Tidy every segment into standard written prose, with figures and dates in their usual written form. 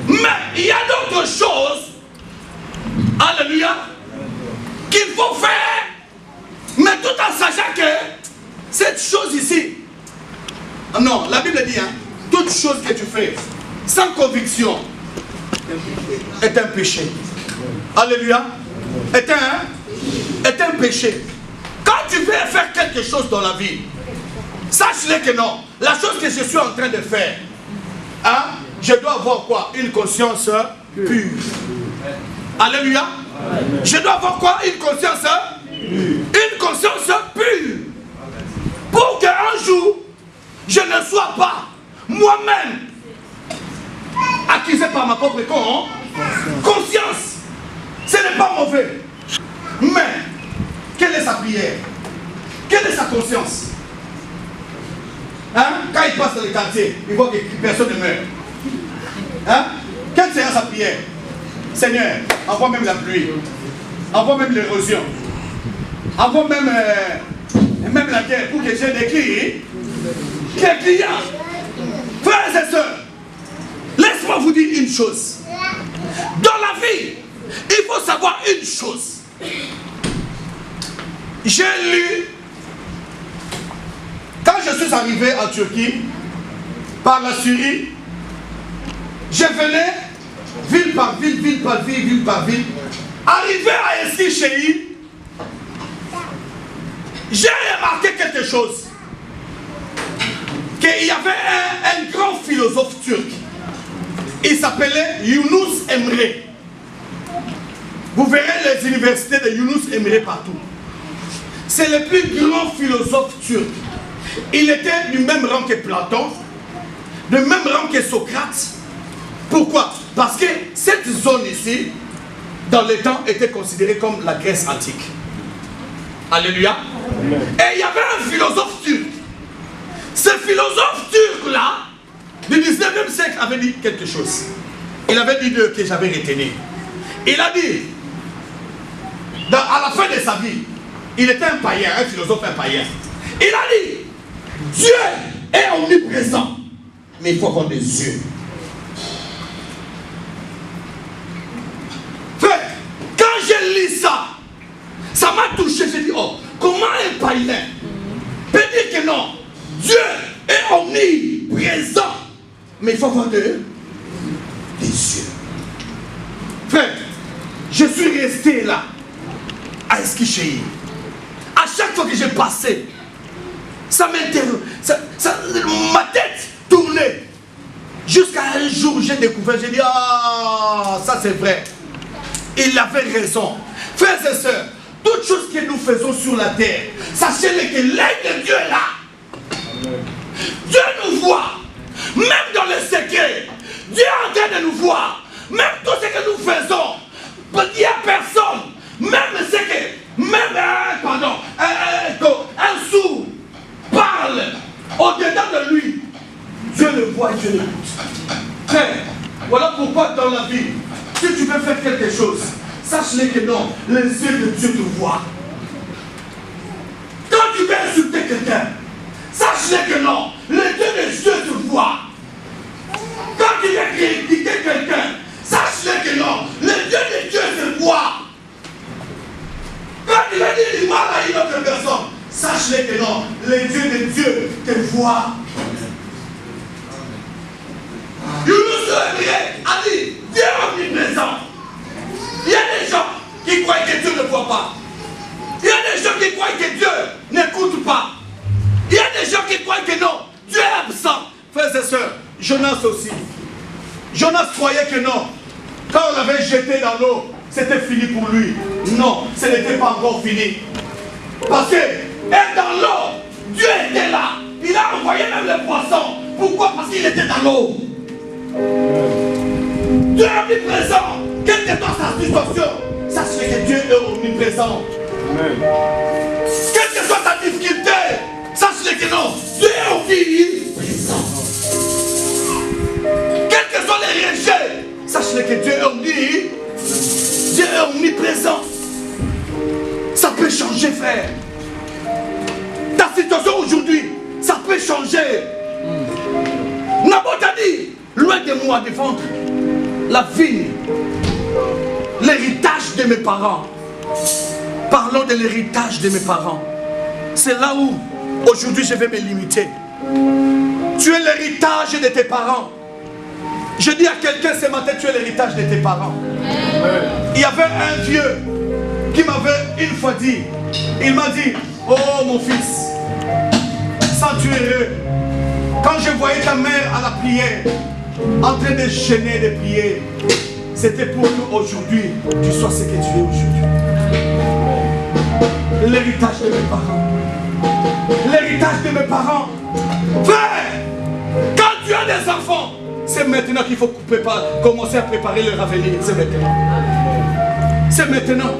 Mais il y a d'autres choses, alléluia, qu'il faut faire, mais tout en sachant que cette chose ici, non, la Bible dit, hein, toute chose que tu fais sans conviction est un péché. Alléluia. Est un péché. Quand tu veux faire quelque chose dans la vie, sache-le que non. La chose que je suis en train de faire, hein, je dois avoir quoi? Une conscience pure. Alléluia. Je dois avoir quoi? Une conscience pure. Une conscience pure. Pour qu'un jour, je ne sois pas moi-même accusé par ma propre conscience. Ce n'est pas mauvais. Mais, quelle est sa prière? Quelle est sa conscience? Hein? Quand il passe dans le quartier, il voit que personne ne meurt. Hein? Quelle sera sa prière? Seigneur, envoie même la pluie. Envoie même l'érosion. Envoie même la guerre pour que j'ai des clients. Frères et sœurs, laisse-moi vous dire une chose. Dans la vie, il faut savoir une chose. J'ai lu, quand je suis arrivé en Turquie, par la Syrie, je venais ville par ville, ville par ville, ville par ville. Arrivé à Eskişehir, j'ai remarqué quelque chose. Qu'il y avait un grand philosophe turc. Il s'appelait Yunus Emre. Vous verrez les universités de Yunus Emre partout. C'est le plus grand philosophe turc. Il était du même rang que Platon, du même rang que Socrate. Pourquoi? Parce que cette zone ici, dans le temps, était considérée comme la Grèce antique. Alléluia. Et il y avait un philosophe turc. Ce philosophe turc-là, du 19e siècle, avait dit quelque chose. Il avait dit deux que j'avais retenu. Il a dit, à la fin de sa vie, il était un païen, un philosophe, un païen. Il a dit, Dieu est omniprésent, mais il faut avoir des yeux. Frère, quand j'ai lu ça, ça m'a touché. J'ai dit, oh, comment un païen peut dire que non, Dieu est omniprésent, mais il faut avoir des yeux. Frère, je suis resté là, à Eskişehir. À chaque fois que j'ai passé, ça m'interroge, ma tête tournait. Jusqu'à un jour, j'ai découvert, j'ai dit, ah, ça c'est vrai. Il avait raison. Frères et sœurs, toutes choses que nous faisons sur la terre, sachez-le que l'œil de Dieu est là. Dieu nous voit, même dans le secret. Dieu est en train de nous voir. Même tout ce que nous faisons, il n'y a personne. Même ce que, un sourd parle au-dedans de lui. Dieu le voit et Dieu l'écoute. Frère, voilà pourquoi dans la vie, si tu veux faire quelque chose, sache-le que non, les yeux de Dieu te voient. Quand tu veux insulter quelqu'un, sache-le que non, les yeux de Dieu te voient. Quand tu veux critiquer quelqu'un, sache-le que non, les yeux de Dieu te voient. Quand tu veux dire du mal à une autre personne, sache-le que non, les yeux de Dieu te voient. Yunus Emre a dit, Dieu est omniprésent. Il y a des gens qui croient que Dieu ne voit pas. Il y a des gens qui croient que Dieu n'écoute pas. Il y a des gens qui croient que non, Dieu est absent. Frères et sœurs, Jonas aussi. Jonas croyait que non. Quand on l'avait jeté dans l'eau, c'était fini pour lui. Non, ce n'était pas encore fini. Parce que, et dans l'eau, Dieu était là. Il a envoyé même les poissons. Pourquoi? Parce qu'il était dans l'eau. Dieu est omniprésent. Quelle que soit sa situation, sache que Dieu est omniprésent. Quelle que soit ta difficulté, sache que non, Dieu est omniprésent. Quels que soient les rejets, sache que Dieu est omniprésent. Ça peut changer, frère. Ta situation aujourd'hui, ça peut changer. Naboth a dit, loin de moi défendre la vie, l'héritage de mes parents. Parlons de l'héritage de mes parents. C'est là où aujourd'hui je vais me limiter. Tu es l'héritage de tes parents. Je dis à quelqu'un ce matin, tu es l'héritage de tes parents. Il y avait un vieux qui m'avait une fois dit, il m'a dit, oh mon fils, sens-tu heureux? Quand je voyais ta mère à la prière, en train de gêner de prier, c'était pour que aujourd'hui tu sois ce que tu es aujourd'hui. L'héritage de mes parents. L'héritage de mes parents. Frère, quand tu as des enfants, c'est maintenant qu'il faut commencer à préparer leur avenir. C'est maintenant. C'est maintenant.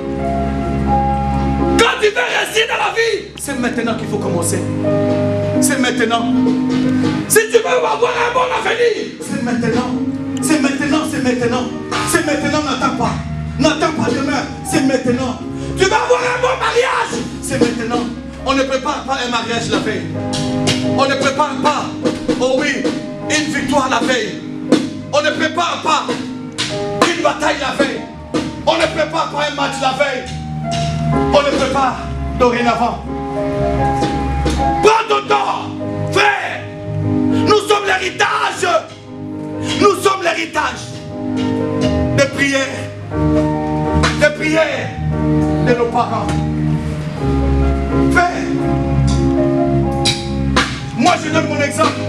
Quand tu veux réussir dans la vie, c'est maintenant qu'il faut commencer. C'est maintenant. Si tu veux avoir un bon avenir, c'est maintenant. C'est maintenant, c'est maintenant. C'est maintenant, n'attends pas. N'attends pas demain, c'est maintenant. Tu veux avoir un bon mariage, c'est maintenant. On ne prépare pas un mariage la veille. On ne prépare pas, oh oui, une victoire la veille. On ne prépare pas une bataille la veille. On ne prépare pas un match la veille. On le prépare dorénavant. Prends ton temps, frère. Nous sommes l'héritage. Nous sommes l'héritage des prières. Des prières de nos parents. Frère, moi je donne mon exemple.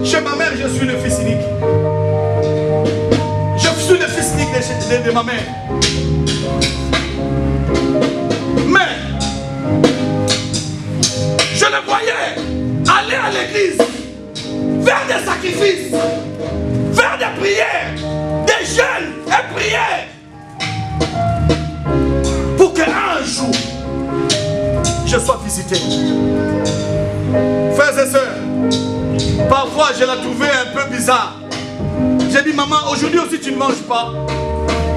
Chez ma mère, je suis le fils unique. Je suis le fils unique de ma mère. Mais je le voyais aller à l'église, faire des sacrifices, faire des prières, des jeûnes et prières, pour qu'un jour je sois visité. Frères et sœurs, parfois je la trouvais un peu bizarre. J'ai dit, maman, aujourd'hui aussi tu ne manges pas.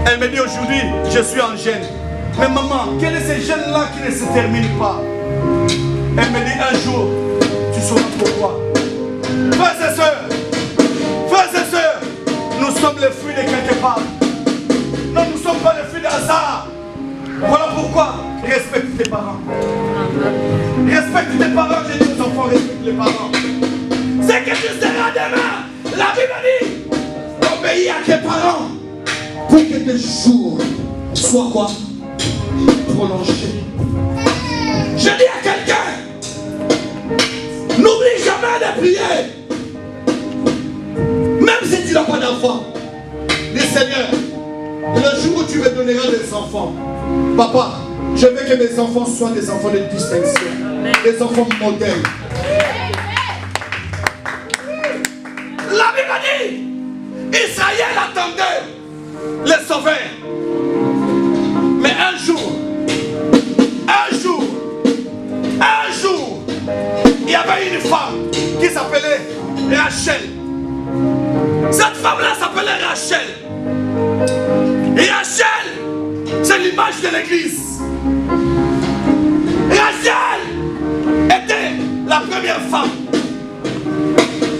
Elle me dit, aujourd'hui je suis en jeûne. Mais maman, quel est ce jeûne-là qui ne se termine pas? Elle me dit, un jour tu sauras pourquoi. Frères et sœurs, nous sommes les fruits de quelque part. Non, nous ne sommes pas les fruits de hasard. Voilà pourquoi respecte tes parents. Respecte tes parents, j'ai dit aux enfants, respecte les parents. C'est que tu seras demain. La Bible dit, obéis à tes parents pour que tes jours soient quoi? Prolongés. Je dis à quelqu'un, n'oublie jamais de prier. Même si tu n'as pas d'enfant, dis Seigneur, le jour où tu me donneras des enfants, papa, je veux que mes enfants soient des enfants de distinction, des enfants modèles. La Bible dit, Israël attendait les sauveurs. Mais un jour, il y avait une femme qui s'appelait Rachel. Cette femme-là s'appelait Rachel. Et Rachel, c'est l'image de l'église. Rachel était la première femme.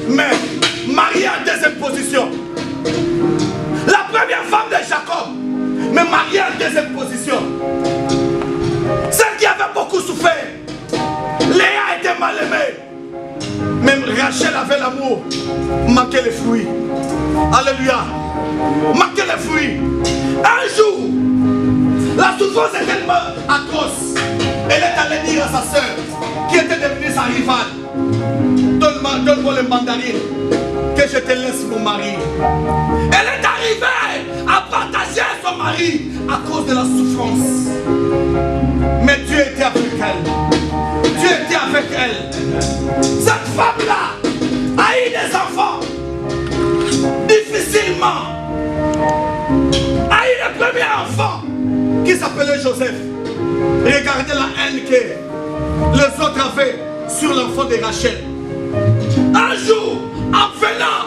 Mais mariée en deuxième position. La première femme de Jacob, mais mariée en deuxième position. Celle qui avait beaucoup souffert. Léa était mal aimée. Même Rachel avait l'amour. Manquait les fruits. Alléluia. Manquait les fruits. Un jour, la souffrance est tellement atroce. Elle est allée dire à sa soeur, qui était devenue sa rivale, donne-moi le mandarine, que je te laisse mon mari. Elle est arrivée à partager son mari à cause de la souffrance. Mais Dieu était avec elle. Dieu était avec elle. Cette femme-là a eu des enfants difficilement. A eu le premier enfant qui s'appelait Joseph. Regardez la haine que les autres avaient sur l'enfant de Rachel. Un jour, en venant,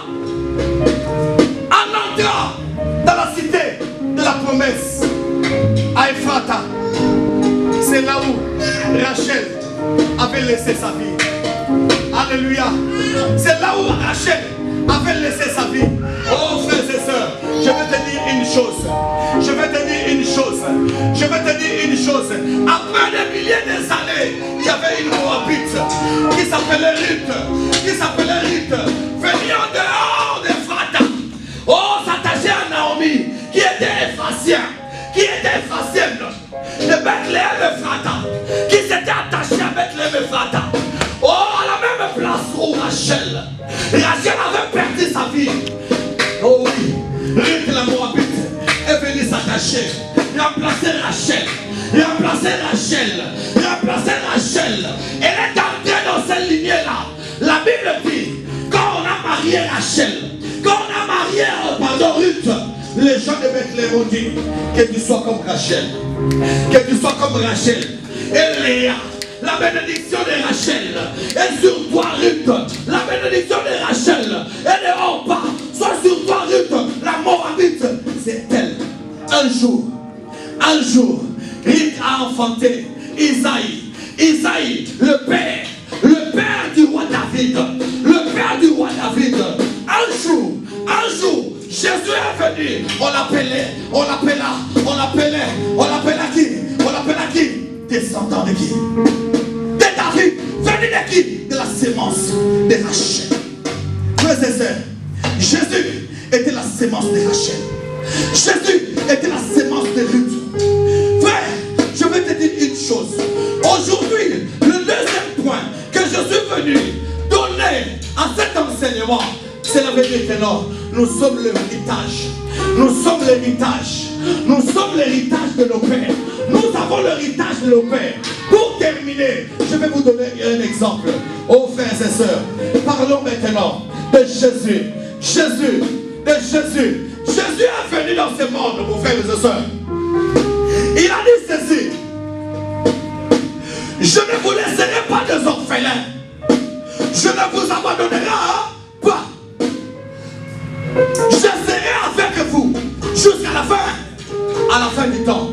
en entrant dans la cité de la promesse, à Ephrata, c'est là où Rachel avait laissé sa vie. Alléluia. C'est là où Rachel avait laissé sa vie. Oh frères et sœurs, chose. Je vais te dire une chose. Je vais te dire une chose. Après des milliers d'années, il y avait une Moabite qui s'appelait Ruth. Qui s'appelait Ruth. Venue en dehors d'Ephrata. Oh, s'attacher à Naomi, qui était Éphratienne. Qui était Éphratienne de Bethléem Ephrata. Qui s'était attachée à Bethléem Ephrata. Oh, à la même place où Rachel. Rachel avait perdu sa vie. Oh oui, Ruth la Moabite est venue s'attacher. Remplacer Rachel. Remplacer Rachel. Remplacer Rachel. Elle est entrée dans cette lignée-là. La Bible dit, quand on a marié Rachel, quand on a marié, Ruth, les gens de Bethléem ont dit que tu sois comme Rachel. Que tu sois comme Rachel. Et Léa, la bénédiction de Rachel est sur toi, Ruth. La bénédiction de Rachel et de Orpa soit sur toi, Ruth. La Moabite, c'est elle. Un jour, Ruth a enfanté Isaïe. Isaïe, le père du roi David. Le père du roi David. Un jour, Jésus est venu. On l'appelait qui? On l'appelait qui? Descendant de qui? De David. Venu de qui? De la sémence de Rachel. Frères et sœurs, Jésus était la sémence de Rachel. Jésus était la sémence de Ruth. Frère, je vais te dire une chose. Aujourd'hui, le deuxième point que je suis venu donner à cet enseignement, c'est la vérité que non, nous sommes l'héritage. Nous sommes l'héritage. Nous sommes l'héritage de nos pères. Nous avons l'héritage de nos pères. Pour terminer, je vais vous donner un exemple. Oh frères et sœurs, parlons maintenant de Jésus. Jésus est venu dans ce monde, mon frères et sœurs. Il a dit ceci: je ne vous laisserai pas des orphelins. Je ne vous abandonnerai pas. Je serai avec vous jusqu'à la fin du temps.